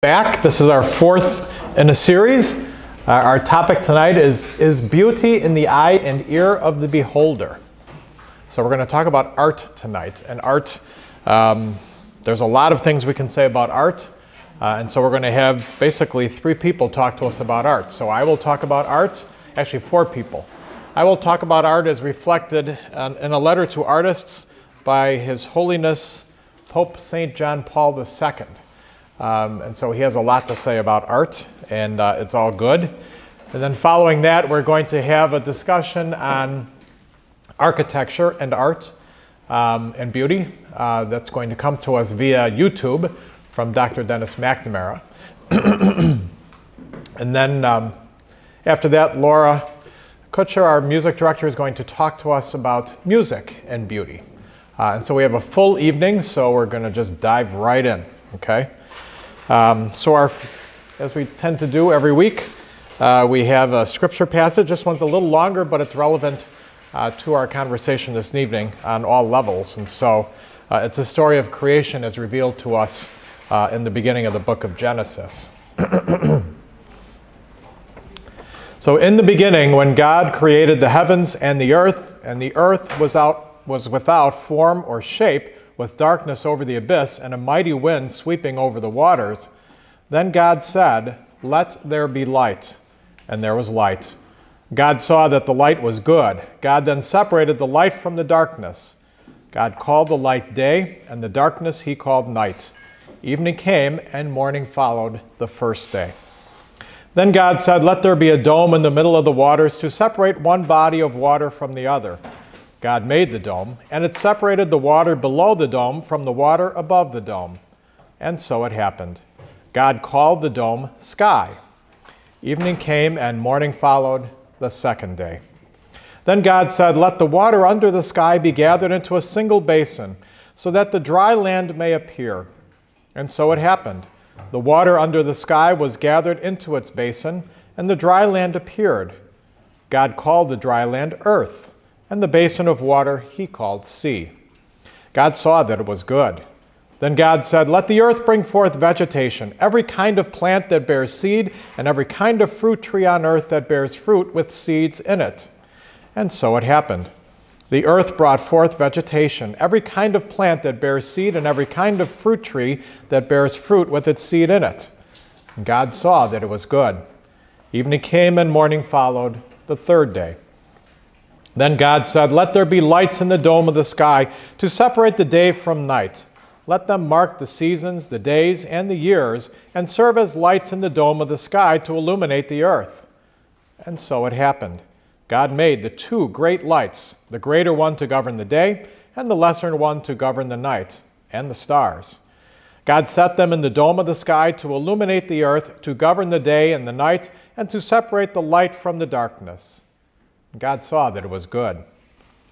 back. This is our fourth in a series. Our topic tonight is beauty in the eye and ear of the beholder. So we're going to talk about art tonight. And art, there's a lot of things we can say about art. And so we're going to have basically three people talk to us about art. So I will talk about art, actually four people. I will talk about art as reflected in a letter to artists by His Holiness Pope St. John Paul II. And so he has a lot to say about art, and it's all good. And then following that, we're going to have a discussion on architecture and art and beauty. That's going to come to us via YouTube from Dr. Dennis McNamara. And then after that, Laura Kutcher, our music director, is going to talk to us about music and beauty. And so we have a full evening, so we're going to just dive right in, okay? As we tend to do every week, we have a scripture passage. This one's a little longer, but it's relevant to our conversation this evening on all levels. And so it's a story of creation as revealed to us in the beginning of the book of Genesis. So in the beginning, when God created the heavens and the earth was without form or shape, with darkness over the abyss and a mighty wind sweeping over the waters, then God said, "Let there be light." And there was light. God saw that the light was good. God then separated the light from the darkness. God called the light day, and the darkness he called night. Evening came, and morning followed the first day. Then God said, "Let there be a dome in the middle of the waters to separate one body of water from the other." God made the dome, and it separated the water below the dome from the water above the dome. And so it happened. God called the dome sky. Evening came, and morning followed the second day. Then God said, "Let the water under the sky be gathered into a single basin, so that the dry land may appear." And so it happened. The water under the sky was gathered into its basin, and the dry land appeared. God called the dry land earth, and the basin of water he called sea. God saw that it was good. Then God said, "Let the earth bring forth vegetation, every kind of plant that bears seed, and every kind of fruit tree on earth that bears fruit with seeds in it." And so it happened. The earth brought forth vegetation, every kind of plant that bears seed, and every kind of fruit tree that bears fruit with its seed in it. And God saw that it was good. Evening came, and morning followed the third day. Then God said, "Let there be lights in the dome of the sky to separate the day from night. Let them mark the seasons, the days, and the years, and serve as lights in the dome of the sky to illuminate the earth." And so it happened. God made the two great lights, the greater one to govern the day, and the lesser one to govern the night, and the stars. God set them in the dome of the sky to illuminate the earth, to govern the day and the night, and to separate the light from the darkness. God saw that it was good.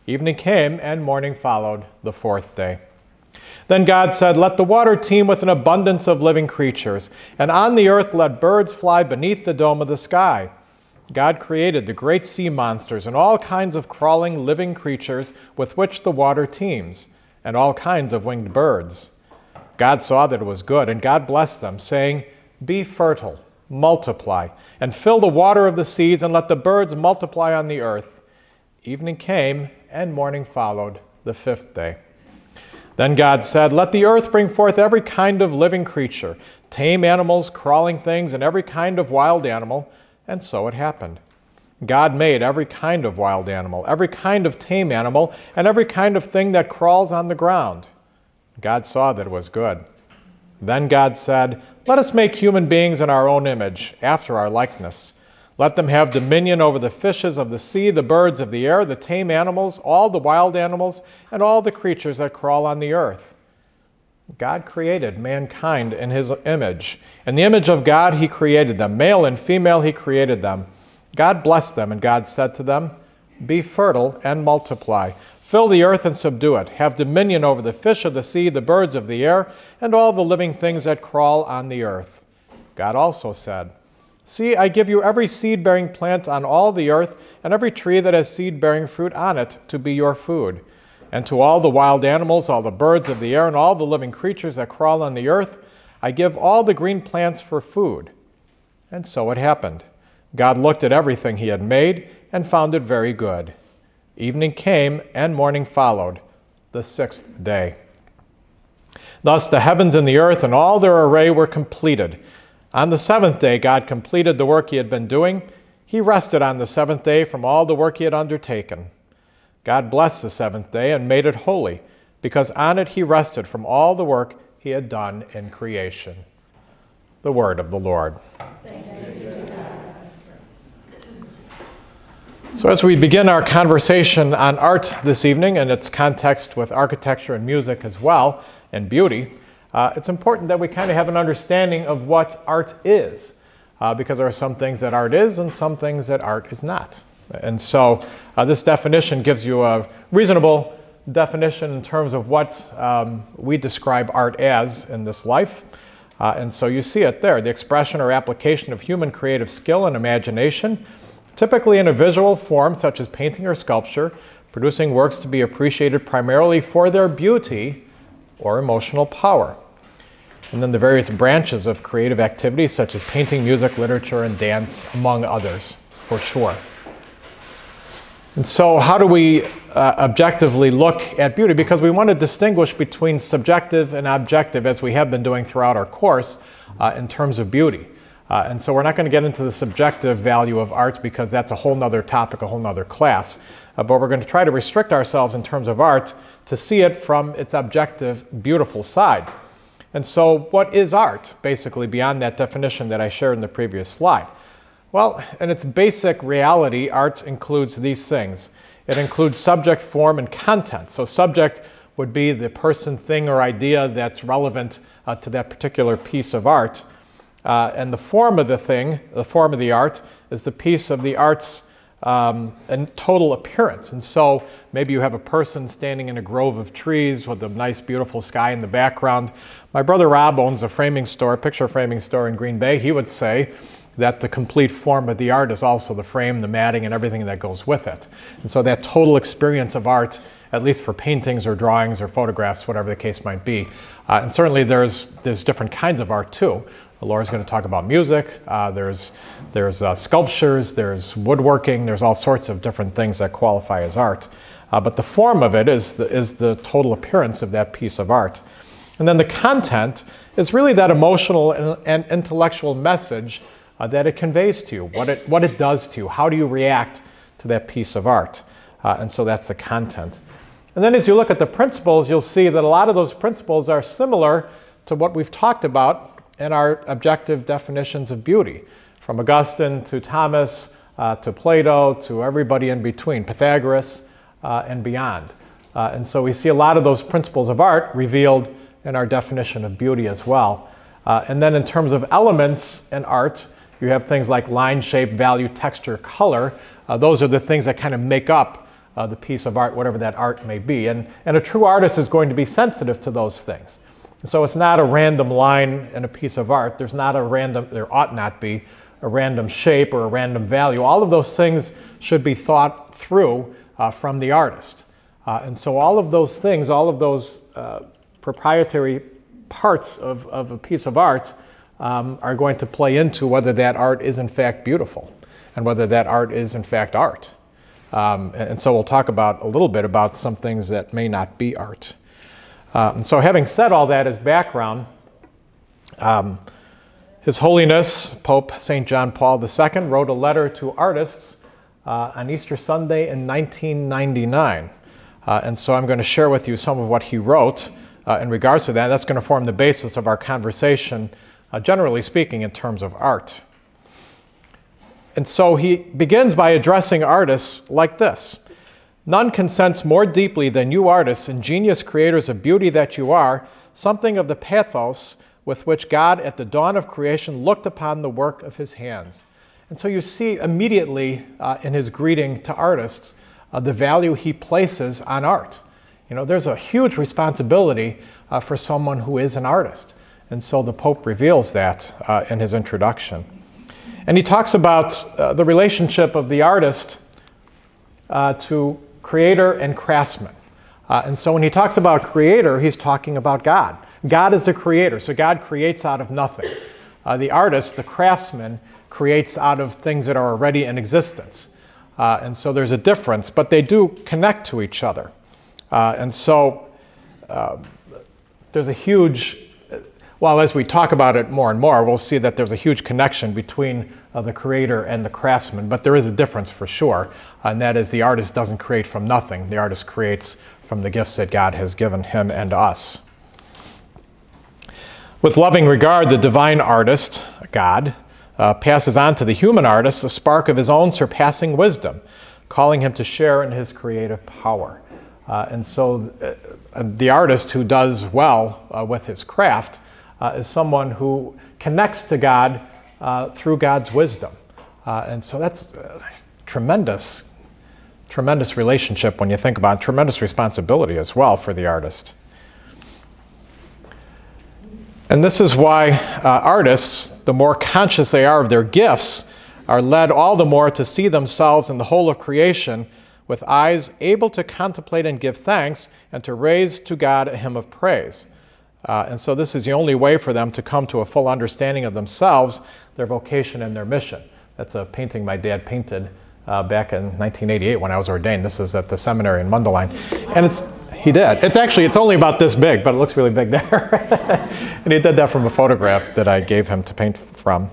Evening came, and morning followed the fourth day. Then God said, "Let the water teem with an abundance of living creatures, and on the earth let birds fly beneath the dome of the sky." God created the great sea monsters and all kinds of crawling living creatures with which the water teems, and all kinds of winged birds. God saw that it was good, and God blessed them, saying, "Be fertile, multiply, and fill the water of the seas, and let the birds multiply on the earth." Evening came, and morning followed the fifth day. Then God said, "Let the earth bring forth every kind of living creature, tame animals, crawling things, and every kind of wild animal." And so it happened. God made every kind of wild animal, every kind of tame animal, and every kind of thing that crawls on the ground. God saw that it was good. Then God said, "Let us make human beings in our own image, after our likeness. Let them have dominion over the fishes of the sea, the birds of the air, the tame animals, all the wild animals, and all the creatures that crawl on the earth." God created mankind in his image. In the image of God he created them. Male and female he created them. God blessed them, and God said to them, "Be fertile and multiply. Fill the earth and subdue it. Have dominion over the fish of the sea, the birds of the air, and all the living things that crawl on the earth." God also said, "See, I give you every seed-bearing plant on all the earth, and every tree that has seed-bearing fruit on it to be your food. And to all the wild animals, all the birds of the air, and all the living creatures that crawl on the earth, I give all the green plants for food." And so it happened. God looked at everything he had made and found it very good. Evening came and morning followed, the sixth day. Thus the heavens and the earth and all their array were completed. On the seventh day God completed the work he had been doing. He rested on the seventh day from all the work he had undertaken. God blessed the seventh day and made it holy, because on it he rested from all the work he had done in creation. The word of the Lord. So as we begin our conversation on art this evening, and its context with architecture and music as well, and beauty, it's important that we kind of have an understanding of what art is, because there are some things that art is and some things that art is not. And so this definition gives you a reasonable definition in terms of what we describe art as in this life. And so you see it there, the expression or application of human creative skill and imagination, typically in a visual form such as painting or sculpture, producing works to be appreciated primarily for their beauty or emotional power. And then the various branches of creative activities such as painting, music, literature, and dance, among others, for sure. And so how do we objectively look at beauty? Because we want to distinguish between subjective and objective, as we have been doing throughout our course, in terms of beauty. And so we're not going to get into the subjective value of art because that's a whole nother topic, a whole nother class. But we're going to try to restrict ourselves in terms of art to see it from its objective, beautiful side. And so what is art, basically, beyond that definition that I shared in the previous slide? Well, in its basic reality, art includes these things. It includes subject, form, and content. So subject would be the person, thing, or idea that's relevant to that particular piece of art. And the form of the thing, the form of the art, is the piece of the art's and total appearance. And so maybe you have a person standing in a grove of trees with a nice, beautiful sky in the background. My brother Rob owns a framing store, picture framing store in Green Bay. He would say that the complete form of the art is also the frame, the matting, and everything that goes with it. And so that total experience of art, at least for paintings or drawings or photographs, whatever the case might be. And certainly there's different kinds of art too. Laura's going to talk about music, there's sculptures, there's woodworking, there's all sorts of different things that qualify as art. But the form of it is the total appearance of that piece of art. And then the content is really that emotional and intellectual message that it conveys to you, what it does to you, how do you react to that piece of art. And so that's the content. And then as you look at the principles, you'll see that a lot of those principles are similar to what we've talked about in our objective definitions of beauty, from Augustine to Thomas to Plato to everybody in between, Pythagoras and beyond. And so we see a lot of those principles of art revealed in our definition of beauty as well. And then in terms of elements in art, you have things like line, shape, value, texture, color. Those are the things that kind of make up the piece of art, whatever that art may be. And a true artist is going to be sensitive to those things. So it's not a random line in a piece of art. There ought not be a random shape or a random value. All of those things should be thought through from the artist. And so all of those things, all of those proprietary parts of a piece of art are going to play into whether that art is in fact beautiful and whether that art is in fact art. And so we'll talk about a little bit about some things that may not be art. And so having said all that as background, His Holiness Pope St. John Paul II wrote a letter to artists on Easter Sunday in 1999. And so I'm going to share with you some of what he wrote in regards to that. That's going to form the basis of our conversation, generally speaking, in terms of art. And so he begins by addressing artists like this. None can sense more deeply than you artists, ingenious creators of beauty that you are, something of the pathos with which God at the dawn of creation looked upon the work of his hands. And so you see immediately in his greeting to artists the value he places on art. You know, there's a huge responsibility for someone who is an artist. And so the Pope reveals that in his introduction. And he talks about the relationship of the artist to creator and craftsman. And so when he talks about creator, he's talking about God. God is the creator, so God creates out of nothing. The artist, the craftsman, creates out of things that are already in existence. And so there's a difference, but they do connect to each other. And so there's a huge, well, as we talk about it more and more, we'll see that there's a huge connection between the creator and the craftsman, but there is a difference for sure, and that is the artist doesn't create from nothing. The artist creates from the gifts that God has given him and us. With loving regard, the divine artist, God, passes on to the human artist a spark of his own surpassing wisdom, calling him to share in his creative power. And so the artist who does well with his craft is someone who connects to God through God's wisdom. And so that's a tremendous relationship when you think about it, tremendous responsibility as well for the artist. And this is why artists, the more conscious they are of their gifts, are led all the more to see themselves in the whole of creation with eyes able to contemplate and give thanks and to raise to God a hymn of praise. And so this is the only way for them to come to a full understanding of themselves, their vocation, and their mission. That's a painting my dad painted back in 1988 when I was ordained. This is at the seminary in Mundelein. And he did. It's only about this big, but it looks really big there. And he did that from a photograph that I gave him to paint from.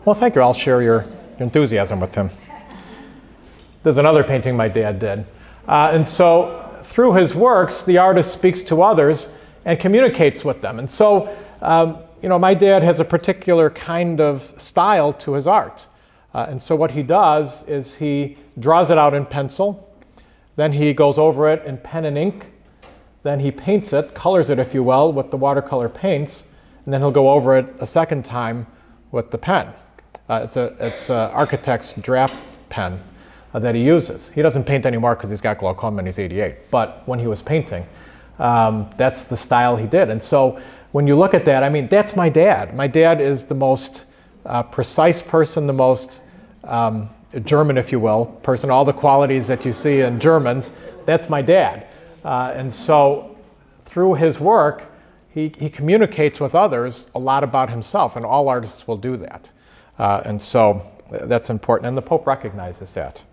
Well, thank you. I'll share your enthusiasm with him. There's another painting my dad did. And so through his works, the artist speaks to others and communicates with them. And so, my dad has a particular kind of style to his art. And so what he does is he draws it out in pencil, then he goes over it in pen and ink, then he paints it, colors it, if you will, with the watercolor paints, and then he'll go over it a second time with the pen. It's an architect's draft pen that he uses. He doesn't paint anymore because he's got glaucoma and he's 88. But when he was painting, that's the style he did. And so when you look at that, I mean, that's my dad. My dad is the most precise person, the most German, if you will, person. All the qualities that you see in Germans, that's my dad. And so through his work, he communicates with others a lot about himself, and all artists will do that. And so that's important, and the Pope recognizes that.